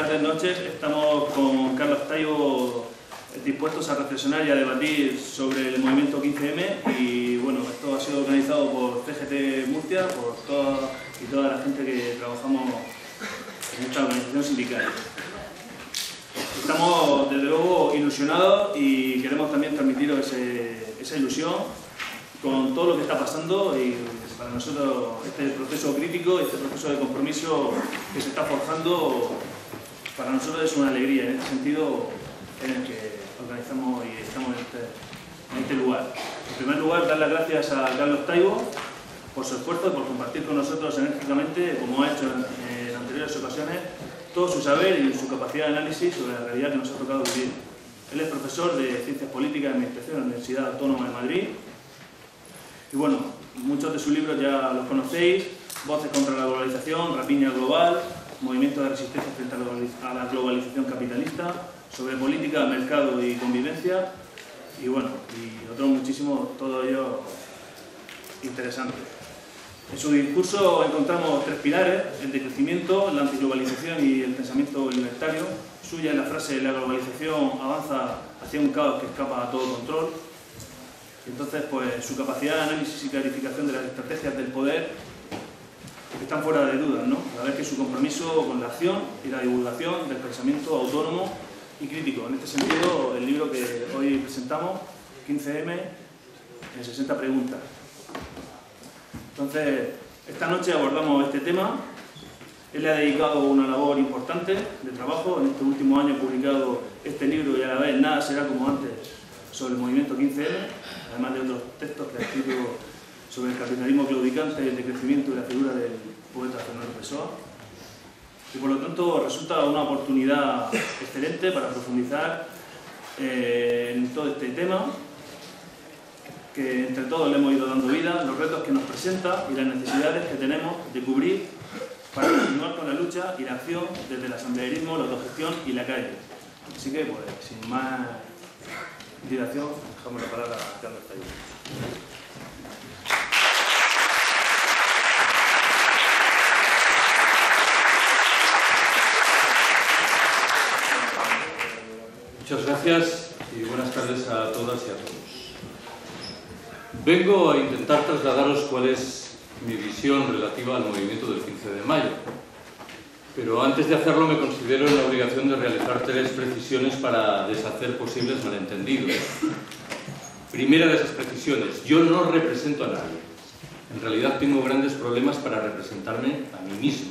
tardes, noches. Estamos con Carlos Taibo dispuestos a reflexionar y a debatir sobre el movimiento 15M y bueno, esto ha sido organizado por CGT Murcia, por toda la gente que trabajamos en esta organización sindical. Estamos desde luego ilusionados y queremos también transmitiros esa ilusión con todo lo que está pasando y para nosotros este proceso crítico, este proceso de compromiso que se está forjando, para nosotros es una alegría en este sentido en el que organizamos y estamos en este lugar. En primer lugar, dar las gracias a Carlos Taibo por su esfuerzo y por compartir con nosotros enérgicamente, como ha hecho en anteriores ocasiones, todo su saber y su capacidad de análisis sobre la realidad que nos ha tocado vivir. Él es profesor de Ciencias Políticas y Administración en la Universidad Autónoma de Madrid. Y bueno, muchos de sus libros ya los conocéis: Voces contra la globalización, Rapiña global, Movimiento de resistencia frente a la globalización capitalista, sobre política, mercado y convivencia, y bueno, y otros muchísimos, todos ellos interesantes. En su discurso encontramos tres pilares: el decrecimiento, la antiglobalización y el pensamiento libertario. Suya es la frase: la globalización avanza hacia un caos que escapa a todo control. Entonces, pues su capacidad de análisis y clarificación de las estrategias del poder están fuera de dudas, ¿no? A ver que su compromiso con la acción y la divulgación del pensamiento autónomo y crítico. En este sentido, el libro que hoy presentamos, 15M, en 60 preguntas. Entonces, esta noche abordamos este tema. Él le ha dedicado una labor importante de trabajo. En este último año ha publicado este libro y a la vez Nada será como antes, sobre el movimiento 15M, además de otros textos que ha escrito sobre el capitalismo claudicante, el decrecimiento y la figura del poeta Fernando Pessoa. Y por lo tanto resulta una oportunidad excelente para profundizar en todo este tema, que entre todos le hemos ido dando vida, los retos que nos presenta y las necesidades que tenemos de cubrir para continuar con la lucha y la acción desde el asambleísmo, la autogestión y la calle. Así que, pues, sin más dilación, dejamos la palabra a Carlos Taibo. Muchas gracias y buenas tardes a todas y a todos. Vengo a intentar trasladaros cuál es mi visión relativa al movimiento del 15 de mayo. Pero antes de hacerlo me considero en la obligación de realizar tres precisiones para deshacer posibles malentendidos. Primera de esas precisiones: yo no represento a nadie. En realidad tengo grandes problemas para representarme a mí mismo.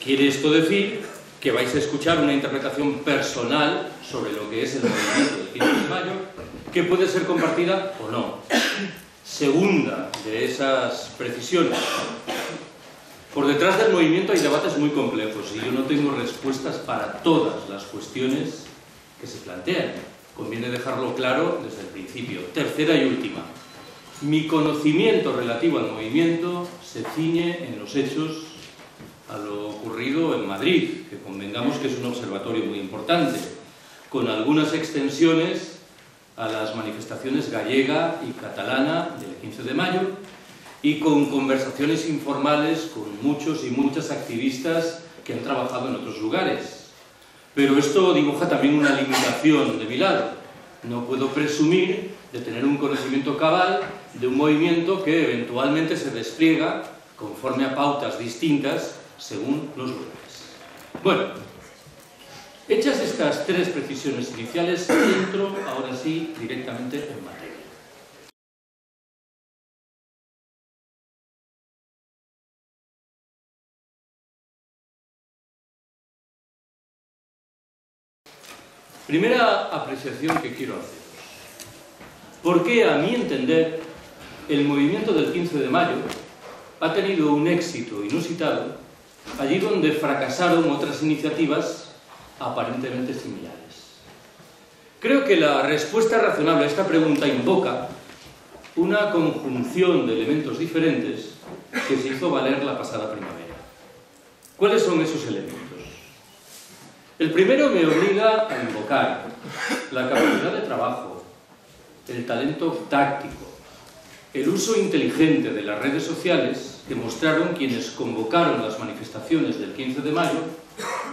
¿Quiere esto decir que vais a escuchar una interpretación personal sobre lo que es el movimiento del 15 de mayo, que puede ser compartida o no? Segunda de esas precisiones: por detrás del movimiento hay debates muy complejos y yo no tengo respuestas para todas las cuestiones que se plantean. Conviene dejarlo claro desde el principio. Tercera y última: mi conocimiento relativo al movimiento se ciñe en los hechos a lo ocurrido en Madrid, que convengamos que es un observatorio muy importante, con algunas extensiones a las manifestaciones gallega y catalana del 15 de mayo y con conversaciones informales con muchos y muchas activistas que han trabajado en otros lugares. Pero esto dibuja también una limitación de mi lado. No puedo presumir de tener un conocimiento cabal de un movimiento que eventualmente se despliega conforme a pautas distintas según los lugares. Bueno, hechas estas tres precisiones iniciales, entro ahora sí directamente en materia. Primera apreciación que quiero haceros: ¿por qué, a mi entender, el movimiento del 15 de mayo ha tenido un éxito inusitado allí donde fracasaron otras iniciativas aparentemente similares? Creo que la respuesta razonable a esta pregunta invoca una conjunción de elementos diferentes que se hizo valer la pasada primavera. ¿Cuáles son esos elementos? El primero me obliga a invocar la capacidad de trabajo, el talento táctico, el uso inteligente de las redes sociales que mostraron quienes convocaron las manifestaciones del 15 de mayo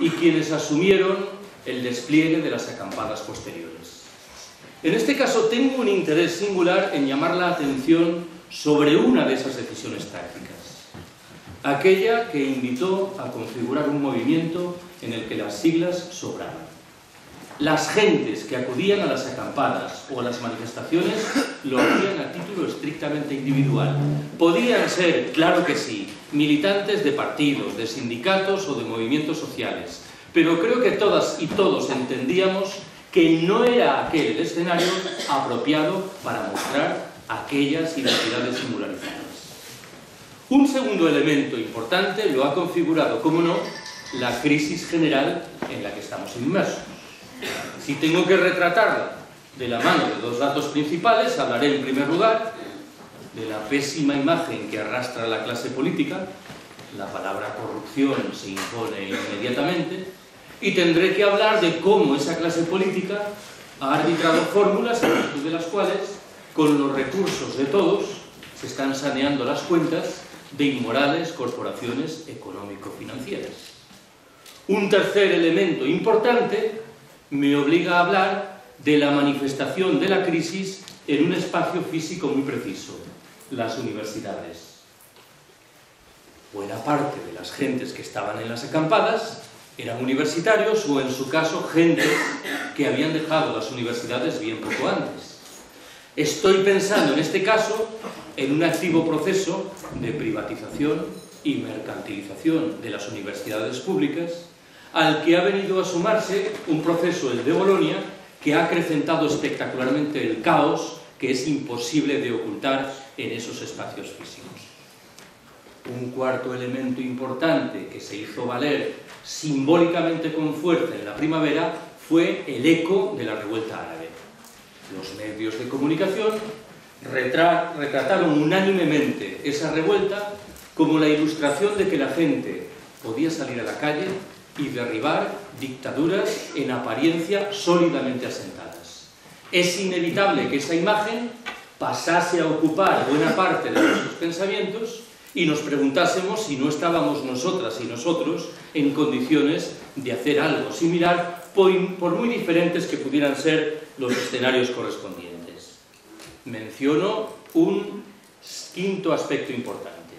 y quienes asumieron el despliegue de las acampadas posteriores. En este caso tengo un interés singular en llamar la atención sobre una de esas decisiones tácticas, aquella que invitó a configurar un movimiento en el que las siglas sobraban. Las gentes que acudían a las acampadas o a las manifestaciones lo hacían a título estrictamente individual. Podían ser, claro que sí, militantes de partidos, de sindicatos o de movimientos sociales, pero creo que todas y todos entendíamos que no era aquel el escenario apropiado para mostrar aquellas identidades singularizadas. Un segundo elemento importante lo ha configurado, como no, la crisis general en la que estamos inmersos. Si tengo que retratarla de la mano de dos datos principales, hablaré en primer lugar de la pésima imagen que arrastra la clase política. La palabra corrupción se impone inmediatamente, y tendré que hablar de cómo esa clase política ha arbitrado fórmulas en virtud de las cuales, con los recursos de todos, se están saneando las cuentas de inmorales corporaciones económico-financieras. Un tercer elemento importante me obliga a hablar de la manifestación de la crisis en un espacio físico muy preciso, las universidades. Buena parte de las gentes que estaban en las acampadas eran universitarios o, en su caso, gente que habían dejado las universidades bien poco antes. Estoy pensando, en este caso, en un activo proceso de privatización y mercantilización de las universidades públicas, al que ha venido a sumarse un proceso, el de Bolonia, que ha acrecentado espectacularmente el caos que es imposible de ocultar en esos espacios físicos. Un cuarto elemento importante que se hizo valer simbólicamente con fuerza en la primavera fue el eco de la revuelta árabe. Los medios de comunicación retrataron unánimemente esa revuelta como la ilustración de que la gente podía salir a la calle y derribar dictaduras en apariencia sólidamente asentadas. Es inevitable que esa imagen pasase a ocupar buena parte de nuestros pensamientos y nos preguntásemos si no estábamos nosotras y nosotros en condiciones de hacer algo similar, por muy diferentes que pudieran ser los escenarios correspondientes. Menciono un quinto aspecto importante,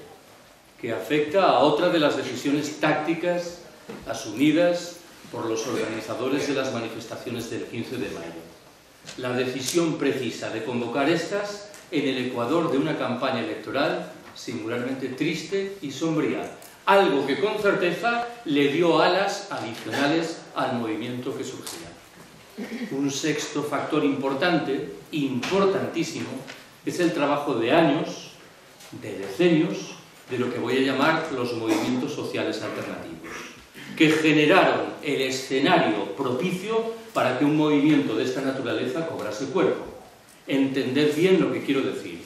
que afecta a otra de las decisiones tácticas asumidas por los organizadores de las manifestaciones del 15 de mayo. La decisión precisa de convocar estas en el ecuador de una campaña electoral singularmente triste y sombría, algo que con certeza le dio alas adicionales al movimiento que surgía. Un sexto factor importante, importantísimo, es el trabajo de años, de decenios, de lo que voy a llamar los movimientos sociales alternativos, que generaron el escenario propicio para que un movimiento de esta naturaleza cobrase cuerpo. Entended bien lo que quiero decir.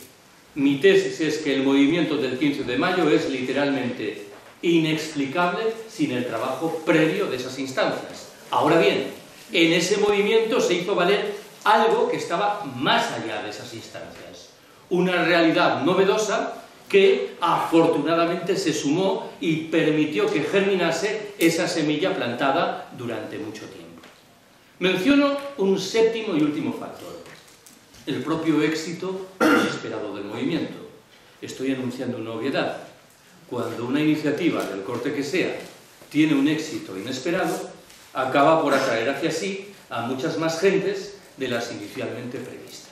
Mi tesis es que el movimiento del 15 de mayo es literalmente inexplicable sin el trabajo previo de esas instancias. Ahora bien, en ese movimiento se hizo valer algo que estaba más allá de esas instancias. Una realidad novedosa que afortunadamente se sumó y permitió que germinase esa semilla plantada durante mucho tiempo. Menciono un séptimo y último factor: el propio éxito inesperado del movimiento. Estoy anunciando una obviedad. Cuando una iniciativa, del corte que sea, tiene un éxito inesperado, acaba por atraer hacia sí a muchas más gentes de las inicialmente previstas.